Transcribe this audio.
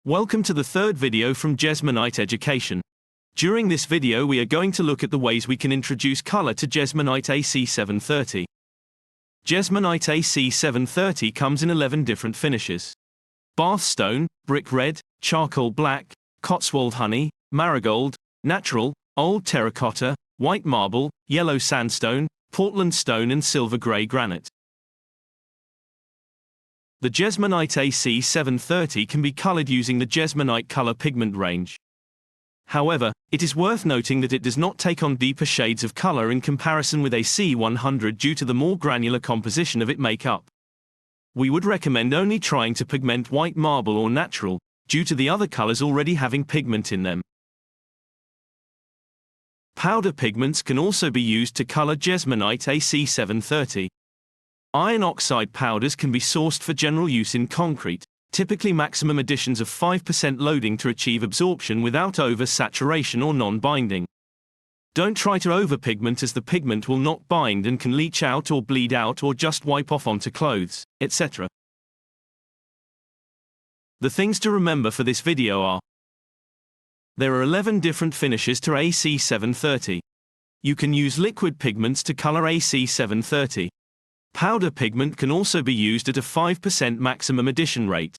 Welcome to the third video from Jesmonite Education. During this video we are going to look at the ways we can introduce color to Jesmonite AC730. Jesmonite AC730 comes in 11 different finishes: bath stone, brick red, charcoal black, Cotswold honey, marigold, natural, old terracotta, white marble, yellow sandstone, Portland stone and silver gray granite. The Jesmonite AC730 can be colored using the Jesmonite color pigment range. However, it is worth noting that it does not take on deeper shades of color in comparison with AC100 due to the more granular composition of its makeup. We would recommend only trying to pigment white marble or natural, due to the other colors already having pigment in them. Powder pigments can also be used to color Jesmonite AC730. Iron oxide powders can be sourced for general use in concrete, typically maximum additions of 5% loading to achieve absorption without over-saturation or non-binding. Don't try to over-pigment as the pigment will not bind and can leach out or bleed out or just wipe off onto clothes, etc. The things to remember for this video are: there are 11 different finishes to AC730. You can use liquid pigments to color AC730. Powder pigment can also be used at a 5% maximum addition rate.